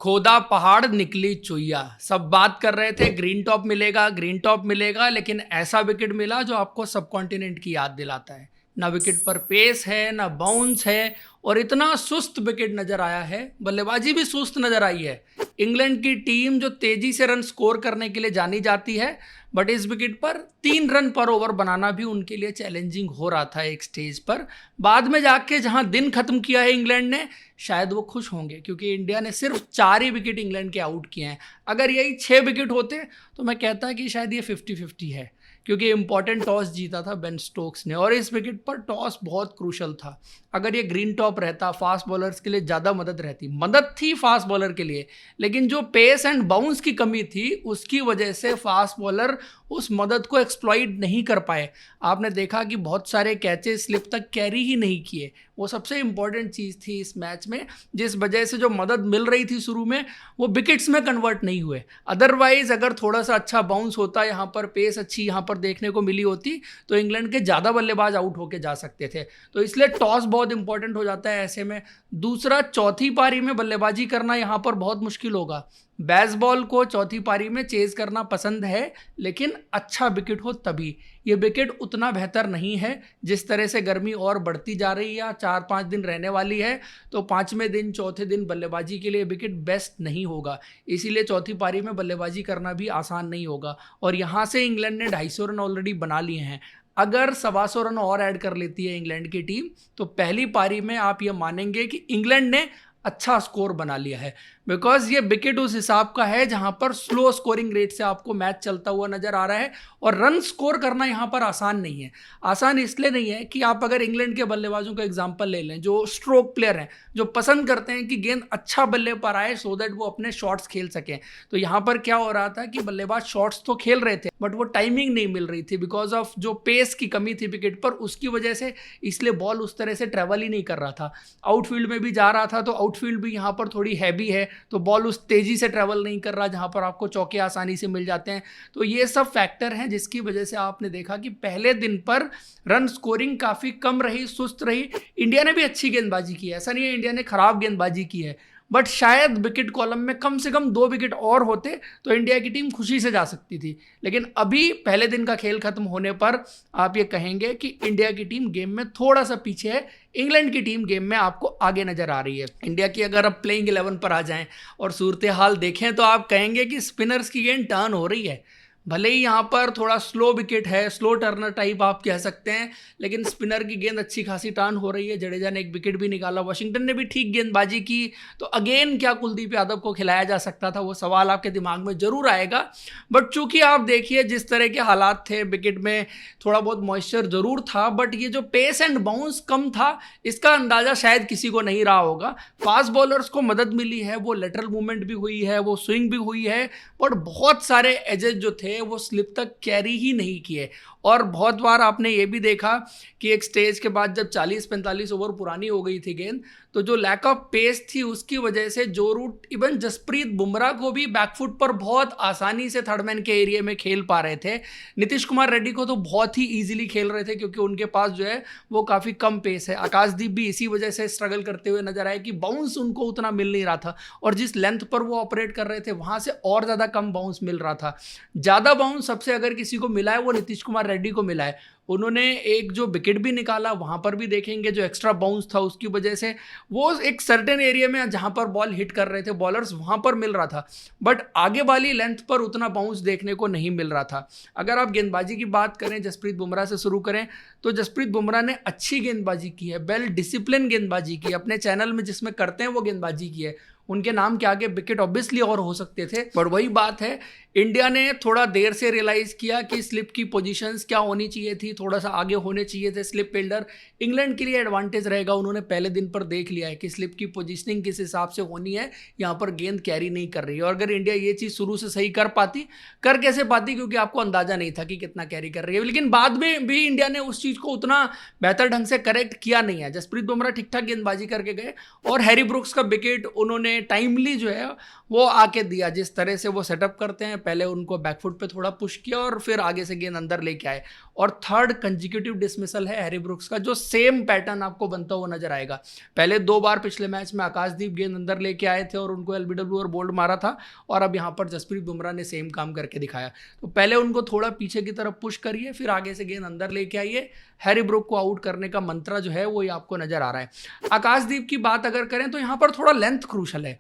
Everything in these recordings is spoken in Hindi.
खोदा पहाड़ निकली चुईया। सब बात कर रहे थे ग्रीन टॉप मिलेगा, ग्रीन टॉप मिलेगा, लेकिन ऐसा विकेट मिला जो आपको सब कॉन्टिनेंट की याद दिलाता है। ना विकेट पर पेस है, ना बाउंस है, और इतना सुस्त विकेट नजर आया है। बल्लेबाजी भी सुस्त नजर आई है। इंग्लैंड की टीम जो तेजी से रन स्कोर करने के लिए जानी जाती है, बट इस विकेट पर 3 रन पर ओवर बनाना भी उनके लिए चैलेंजिंग हो रहा था एक स्टेज पर। बाद में जाके जहां दिन खत्म किया है इंग्लैंड ने, शायद वो खुश होंगे, क्योंकि इंडिया ने सिर्फ 4 ही विकेट इंग्लैंड के आउट किए हैं। अगर यही 6 विकेट होते तो मैं कहता कि शायद ये 50-50 है, क्योंकि इंपॉर्टेंट टॉस जीता था बेन स्टोक्स ने, और इस विकेट पर टॉस बहुत क्रूशल था। अगर ये ग्रीन टॉप रहता, फास्ट बॉलर्स के लिए ज़्यादा मदद थी फास्ट बॉलर के लिए, लेकिन जो पेस एंड बाउंस की कमी थी उसकी वजह से फास्ट बॉलर उस मदद को एक्सप्लॉइट नहीं कर पाए। आपने देखा कि बहुत सारे कैचेस स्लिप तक कैरी ही नहीं किए। वो सबसे इंपॉर्टेंट चीज़ थी इस मैच में, जिस वजह से जो मदद मिल रही थी शुरू में, वो विकेट्स में कन्वर्ट नहीं हुए। अदरवाइज अगर थोड़ा सा अच्छा बाउंस होता, यहाँ पर पेस अच्छी यहाँ पर देखने को मिली होती, तो इंग्लैंड के ज़्यादा बल्लेबाज आउट होके जा सकते थे। तो इसलिए टॉस बहुत इंपॉर्टेंट हो जाता है ऐसे में। दूसरा, चौथी पारी में बल्लेबाजी करना यहाँ पर बहुत मुश्किल होगा। बेसबॉल को चौथी पारी में चेज करना पसंद है, लेकिन अच्छा विकेट हो तभी। ये विकेट उतना बेहतर नहीं है। जिस तरह से गर्मी और बढ़ती जा रही है, 4-5 दिन रहने वाली है, तो 5वें दिन चौथे दिन बल्लेबाजी के लिए विकेट बेस्ट नहीं होगा। इसीलिए चौथी पारी में बल्लेबाजी करना भी आसान नहीं होगा। और यहाँ से इंग्लैंड ने 250 रन ऑलरेडी बना लिए हैं। अगर 125 रन और ऐड कर लेती है इंग्लैंड की टीम, तो पहली पारी में आप ये मानेंगे कि इंग्लैंड ने अच्छा स्कोर बना लिया है। बिकॉज ये विकेट उस हिसाब का है जहां पर स्लो स्कोरिंग रेट से आपको मैच चलता हुआ नजर आ रहा है, और रन स्कोर करना यहां पर आसान नहीं है। आसान इसलिए नहीं है कि आप अगर इंग्लैंड के बल्लेबाजों का एग्जांपल ले लें, जो स्ट्रोक प्लेयर हैं, जो पसंद करते हैं कि गेंद अच्छा बल्ले पर आए सो दैट वो अपने शॉट्स खेल सकें, तो यहां पर क्या हो रहा था कि बल्लेबाज शॉट्स तो खेल रहे थे, बट वो टाइमिंग नहीं मिल रही थी बिकॉज ऑफ जो पेस की कमी थी विकेट पर, उसकी वजह से। इसलिए बॉल उस तरह से ट्रेवल ही नहीं कर रहा था। आउटफील्ड में भी जा रहा था, तो आउटफील्ड भी यहाँ पर थोड़ी हैवी है, तो बॉल उस तेजी से ट्रेवल नहीं कर रहा जहां पर आपको चौके आसानी से मिल जाते हैं। तो ये सब फैक्टर हैं जिसकी वजह से आपने देखा कि पहले दिन पर रन स्कोरिंग काफी कम रही, सुस्त रही। इंडिया ने भी अच्छी गेंदबाजी की है, ऐसा नहीं है इंडिया ने खराब गेंदबाजी की है, बट शायद विकेट कॉलम में कम से कम 2 विकेट और होते तो इंडिया की टीम खुशी से जा सकती थी। लेकिन अभी पहले दिन का खेल खत्म होने पर आप ये कहेंगे कि इंडिया की टीम गेम में थोड़ा सा पीछे है, इंग्लैंड की टीम गेम में आपको आगे नजर आ रही है। इंडिया की अगर अब प्लेइंग 11 पर आ जाएं और सूरत हाल देखें, तो आप कहेंगे कि स्पिनर्स की गेंद टर्न हो रही है। भले ही यहाँ पर थोड़ा स्लो विकेट है, स्लो टर्नर टाइप आप कह सकते हैं, लेकिन स्पिनर की गेंद अच्छी खासी टर्न हो रही है। जडेजा ने एक विकेट भी निकाला, वॉशिंगटन ने भी ठीक गेंदबाजी की। तो अगेन क्या कुलदीप यादव को खिलाया जा सकता था, वो सवाल आपके दिमाग में जरूर आएगा। बट चूंकि आप देखिए जिस तरह के हालात थे, विकेट में थोड़ा बहुत मॉइस्चर जरूर था, बट ये जो पेस एंड बाउंस कम था, इसका अंदाजा शायद किसी को नहीं रहा होगा। फास्ट बॉलर्स को मदद मिली है, वो लेटरल मूवमेंट भी हुई है, वो स्विंग भी हुई है, बट बहुत सारे एजेस जो थे वो स्लिप तक कैरी ही नहीं किए। और बहुत बार आपने ये भी देखा कि एक स्टेज के बाद जब 40-45 ओवर पुरानी हो गई थी गेंद, तो जो लैक ऑफ पेस थी उसकी वजह से जो रूट इवन जसप्रीत बुमराह को भी बैकफुट पर बहुत आसानी से थर्ड मैन के एरिया में खेल पा रहे थे। नीतीश कुमार रेड्डी को तो बहुत ही इजीली खेल रहे थे, क्योंकि उनके पास जो है वो काफ़ी कम पेस है। आकाशदीप भी इसी वजह से स्ट्रगल करते हुए नजर आए कि बाउंस उनको उतना मिल नहीं रहा था, और जिस लेंथ पर वो ऑपरेट कर रहे थे वहाँ से और ज़्यादा कम बाउंस मिल रहा था। ज़्यादा बाउंस सबसे अगर किसी को मिला है वो नीतीश कुमार रेड्डी को मिला है। उन्होंने एक जो विकेट भी निकाला, वहां पर भी देखेंगे जो एक्स्ट्रा बाउंस था उसकी वजह से वो एक सर्टेन एरिया में जहां पर बॉल हिट कर रहे थे बॉलर्स, वहां पर मिल रहा था, बट आगे वाली लेंथ पर उतना बाउंस देखने को नहीं मिल रहा था। अगर आप गेंदबाजी की बात करें, जसप्रीत बुमराह से शुरू करें, तो जसप्रीत बुमराह ने अच्छी गेंदबाजी की है, वेल डिसिप्लिन गेंदबाजी की, अपने चैनल में जिसमें करते हैं वो गेंदबाजी की है। उनके नाम के आगे विकेट ऑब्वियसली और हो सकते थे, बट वही बात है, इंडिया ने थोड़ा देर से रियलाइज किया कि स्लिप की पोजीशंस क्या होनी चाहिए थी, थोड़ा सा आगे होने चाहिए थे स्लिप फील्डर। इंग्लैंड के लिए एडवांटेज रहेगा, उन्होंने पहले दिन पर देख लिया है कि स्लिप की पोजीशनिंग किस हिसाब से होनी है, यहाँ पर गेंद कैरी नहीं कर रही है। और अगर इंडिया ये चीज़ शुरू से सही कर पाती, कर कैसे पाती, क्योंकि आपको अंदाजा नहीं था कि कितना कैरी कर रही है, लेकिन बाद में भी इंडिया ने उस चीज़ को उतना बेहतर ढंग से करेक्ट किया नहीं है। जसप्रीत बुमराह ठीक ठाक गेंदबाजी करके गए, और हैरी ब्रुक्स का विकेट उन्होंने ने टाइमली जो है वो आके दिया। जिस तरह से वो सेटअप करते हैं, पहले उनको बैकफुट पे थोड़ा पुश किया और फिर आगे से गेंद अंदर लेके आए। और थर्ड कंसेक्यूटिव डिसमिसल है हैरी ब्रुक्स का, जो सेम पैटर्न आपको बनता हुआ नजर आएगा। पहले 2 बार पिछले मैच में आकाशदीप गेंद अंदर लेके आए थे और उनको एलबीडब्ल्यू और बोल्ड मारा था, और अब यहाँ पर जसप्रीत बुमराह ने सेम काम करके दिखाया। तो पहले उनको थोड़ा पीछे की तरफ पुश करिए, फिर आगे से गेंद अंदर लेके आइए। हैरी ब्रुक को आउट करने का मंत्र जो है वो ये आपको नजर आ रहा है। आकाशदीप की बात अगर करें तो यहाँ पर थोड़ा लेंथ क्रूशल है।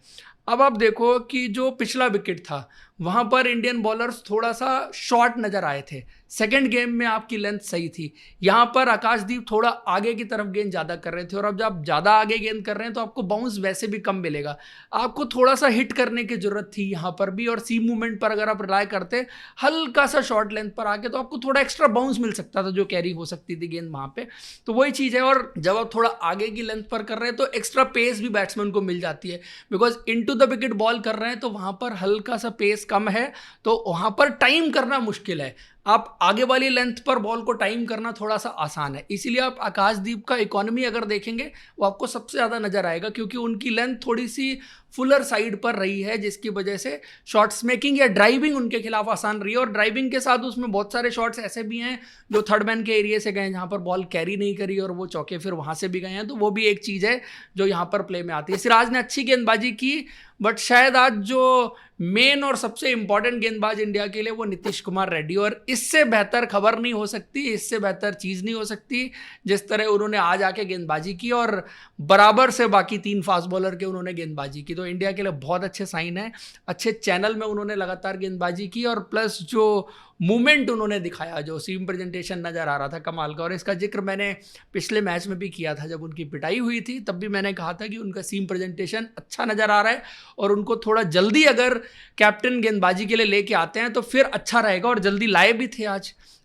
अब आप देखो कि जो पिछला विकेट था वहां पर इंडियन बॉलर्स थोड़ा सा शॉर्ट नजर आए थे, सेकंड गेम में आपकी लेंथ सही थी। यहां पर आकाशदीप थोड़ा आगे की तरफ गेंद ज्यादा कर रहे थे, और अब जब ज्यादा आगे गेंद कर रहे हैं तो आपको बाउंस वैसे भी कम मिलेगा। आपको थोड़ा सा हिट करने की जरूरत थी यहां पर भी, और सी मूवमेंट पर अगर आप रिलाय करते हल्का सा शॉर्ट लेंथ पर आके तो आपको थोड़ा एक्स्ट्रा बाउंस मिल सकता था, जो कैरी हो सकती थी गेंद वहां पे। तो वही चीज है। और जब आप थोड़ा आगे की लेंथ पर कर रहे हैं तो एक्स्ट्रा पेस भी बैट्समैन को मिल जाती है, because into the wicket ball कर रहे हैं तो वहां पर हल्का सा पेस कम है, तो वहां पर टाइम करना मुश्किल है। आप आगे वाली लेंथ पर बॉल को टाइम करना थोड़ा सा आसान है, इसीलिए आप आकाशदीप का इकोनॉमी अगर देखेंगे वो आपको सबसे ज्यादा नजर आएगा, क्योंकि उनकी लेंथ थोड़ी सी फुलर साइड पर रही है, जिसकी वजह से शॉट्स मेकिंग या ड्राइविंग उनके खिलाफ आसान रही है। और ड्राइविंग के साथ उसमें बहुत सारे शॉट्स ऐसे भी हैं जो थर्ड मैन के एरिया से गए, जहां पर बॉल कैरी नहीं करी और वो चौके फिर वहां से भी गए हैं, तो वो भी एक चीज है जो यहां पर प्ले में आती है। सिराज ने अच्छी गेंदबाजी की, बट शायद आज जो मेन और सबसे इंपॉर्टेंट गेंदबाज इंडिया के लिए वो नीतीश कुमार रेड्डी, और इससे बेहतर खबर नहीं हो सकती, इससे बेहतर चीज नहीं हो सकती जिस तरह उन्होंने आज आके गेंदबाजी की, और बराबर से बाकी 3 फास्ट बॉलर के उन्होंने गेंदबाजी की। तो इंडिया के लिए बहुत अच्छे साइन है, अच्छे चैनल में उन्होंने लगातार गेंदबाजी की, और प्लस जो मूवमेंट उन्होंने दिखाया, जो सीम प्रेजेंटेशन नजर आ रहा था कमाल का। और इसका जिक्र मैंने पिछले मैच में भी किया था, जब उनकी पिटाई हुई थी तब भी मैंने कहा था कि उनका सीम प्रेजेंटेशन अच्छा नजर आ रहा है, और उनको थोड़ा जल्दी अगर कैप्टन गेंदबाजी के लिए लेके आते हैं तो फिर अच्छा रहेगा। और जल्दी लाए भी थे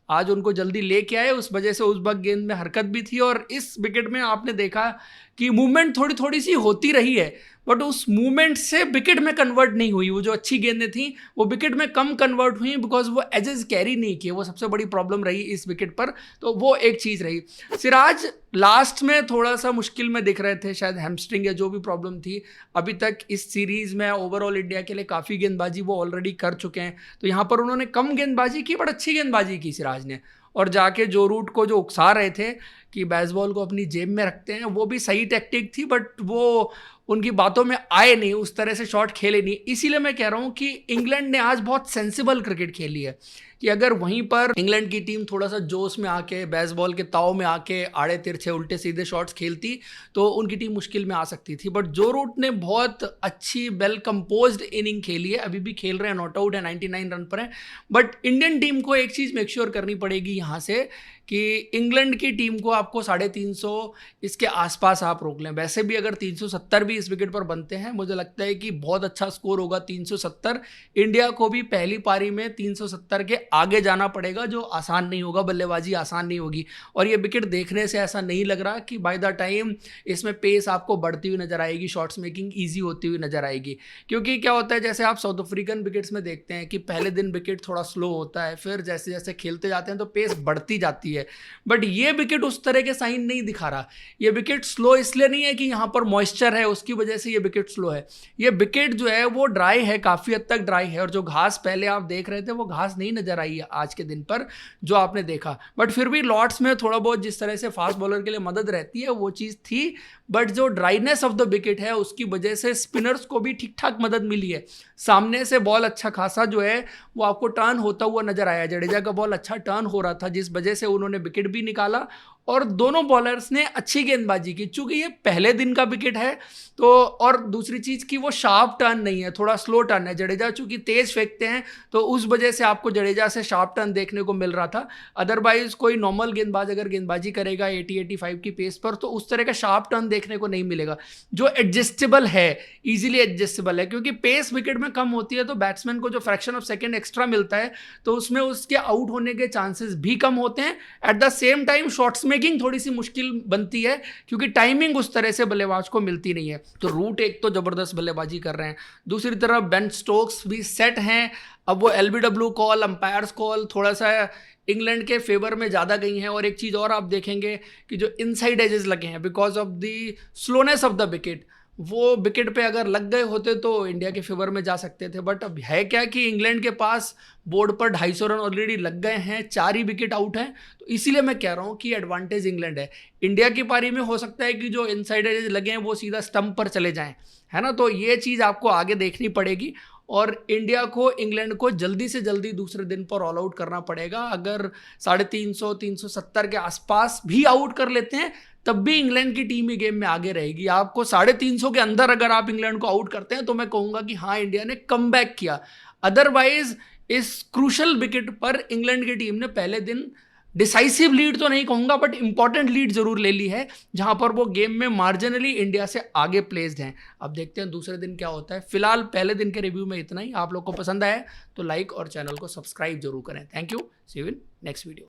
आज उनको जल्दी लेके आए, उस वजह से उस वक्त गेंद में हरकत भी थी। और इस विकेट में आपने देखा कि मूवमेंट थोड़ी थोड़ी सी होती रही है, बट उस मूवमेंट से विकेट में कन्वर्ट नहीं हुई। वो जो अच्छी गेंदें थी वो विकेट में कम कन्वर्ट हुई, बिकॉज वो एजेस कैरी नहीं किए, वो सबसे बड़ी प्रॉब्लम रही इस विकेट पर। तो वो एक चीज़ रही। सिराज लास्ट में थोड़ा सा मुश्किल में दिख रहे थे, शायद हैमस्ट्रिंग या जो भी प्रॉब्लम थी। अभी तक इस सीरीज में ओवरऑल इंडिया के लिए काफ़ी गेंदबाजी वो ऑलरेडी कर चुके हैं, तो यहाँ पर उन्होंने कम गेंदबाजी की, बट अच्छी गेंदबाजी की सिराज ने। और जाके जो रूट को जो उकसा रहे थे कि बेसबॉल को अपनी जेब में रखते हैं, वो भी सही टैक्टिक थी, बट वो उनकी बातों में आए नहीं, उस तरह से शॉट खेले नहीं। इसीलिए मैं कह रहा हूं कि इंग्लैंड ने आज बहुत सेंसिबल क्रिकेट खेली है, कि अगर वहीं पर इंग्लैंड की टीम थोड़ा सा जोश में आके, बेसबॉल के ताव में आके आड़े तिरछे उल्टे सीधे शॉट्स खेलती तो उनकी टीम मुश्किल में आ सकती थी। बट जो रूट ने बहुत अच्छी वेल कंपोज्ड इनिंग खेली है, अभी भी खेल रहे हैं, नॉट आउट है, 99 रन पर है। बट इंडियन टीम को एक चीज़ मेक श्योर करनी पड़ेगी यहाँ से, कि इंग्लैंड की टीम को आपको 350 इसके आसपास आप रोक लें। वैसे भी अगर 370 भी इस विकेट पर बनते हैं, मुझे लगता है कि बहुत अच्छा स्कोर होगा 370। इंडिया को भी पहली पारी में 370 के आगे जाना पड़ेगा, जो आसान नहीं होगा, बल्लेबाजी आसान नहीं होगी। और ये विकेट देखने से ऐसा नहीं लग रहा कि बाय द टाइम इसमें पेस आपको बढ़ती हुई नजर आएगी, शॉट्स मेकिंग ईजी होती हुई नजर आएगी। क्योंकि क्या होता है, जैसे आप साउथ अफ्रीकन विकेट्स में देखते हैं कि पहले दिन विकेट थोड़ा स्लो होता है, फिर जैसे जैसे खेलते जाते हैं तो पेस बढ़ती जाती है। बट ये विकेट उस तरह के साइन नहीं दिखा रहा। ये विकेट स्लो इसलिए नहीं है कि यहां पर मॉइस्चर है उसकी वजह से ये विकेट स्लो है। ये विकेट जो है वो ड्राई है, काफी हद तक ड्राई है, और जो घास पहले आप देख रहे थे वो घास नहीं नजर आई है आज के दिन पर जो आपने देखा। बट फिर भी लॉट्स में थोड़ा बहुत जिस तरह से फास्ट बॉलर के लिए मदद रहती है वो चीज थी। बट जो ड्राइनेस ऑफ द विकेट है उसकी वजह से स्पिनर्स को भी ठीक ठाक मदद मिली है। सामने से बॉल अच्छा खासा जो है वो आपको टर्न होता हुआ नजर आया। जडेजा का बॉल अच्छा टर्न हो रहा था, जिस वजह से उन्होंने विकेट भी निकाला, और दोनों बॉलर्स ने अच्छी गेंदबाजी की। चूंकि ये पहले दिन का विकेट है तो, और दूसरी चीज की वो शार्प टर्न नहीं है, थोड़ा स्लो टर्न है। जडेजा चूंकि तेज फेंकते हैं तो उस वजह से आपको जडेजा से शार्प टर्न देखने को मिल रहा था। अदरवाइज कोई नॉर्मल गेंदबाज अगर गेंदबाजी करेगा 80-85 की पेस पर तो उस तरह का शार्प टर्न देखने को नहीं मिलेगा, जो एडजस्टेबल है, इजीली एडजस्टेबल है। क्योंकि पेस विकेट में कम होती है तो बैट्समैन को जो फ्रैक्शन ऑफ सेकेंड एक्स्ट्रा मिलता है तो उसमें उसके आउट होने के चांसेस भी कम होते हैं। At the same time shots making थोड़ी सी मुश्किल बनती है, क्योंकि टाइमिंग उस तरह से बल्लेबाज को मिलती नहीं है। तो रूट एक तो जबरदस्त बल्लेबाजी कर रहे हैं, दूसरी तरफ बेन स्टोक्स भी सेट हैं। अब वो एलबीडब्ल्यू कॉल, अंपायर्स कॉल थोड़ा सा इंग्लैंड के फेवर में ज़्यादा गई हैं। और एक चीज़ और आप देखेंगे कि जो इनसाइड एजेस लगे हैं because of the slowness of the wicket, वो विकेट पे अगर लग गए होते तो इंडिया के फेवर में जा सकते थे। बट अब है क्या कि इंग्लैंड के पास बोर्ड पर 250 रन ऑलरेडी लग गए हैं, 4 ही विकेट आउट हैं, तो इसीलिए मैं कह रहा हूँ कि एडवांटेज इंग्लैंड है। इंडिया की पारी में हो सकता है कि जो इनसाइड एज लगे हैं वो सीधा स्टंप पर चले जाएं, है ना। तो ये चीज़ आपको आगे देखनी पड़ेगी और इंडिया को इंग्लैंड को जल्दी से जल्दी दूसरे दिन पर ऑल आउट करना पड़ेगा। अगर 350 370 के आसपास भी आउट कर लेते हैं तब भी इंग्लैंड की टीम ही गेम में आगे रहेगी। आपको 350 के अंदर अगर आप इंग्लैंड को आउट करते हैं तो मैं कहूंगा कि हाँ, इंडिया ने कमबैक किया। अदरवाइज इस क्रूशल विकेट पर इंग्लैंड की टीम ने पहले दिन डिसाइसिव लीड तो नहीं कहूंगा बट इंपॉर्टेंट लीड जरूर ले ली है, जहां पर वो गेम में मार्जिनली इंडिया से आगे प्लेस्ड हैं। अब देखते हैं दूसरे दिन क्या होता है। फिलहाल पहले दिन के रिव्यू में इतना ही। आप लोग को पसंद आया तो लाइक और चैनल को सब्सक्राइब जरूर करें। Thank you, see you in next video.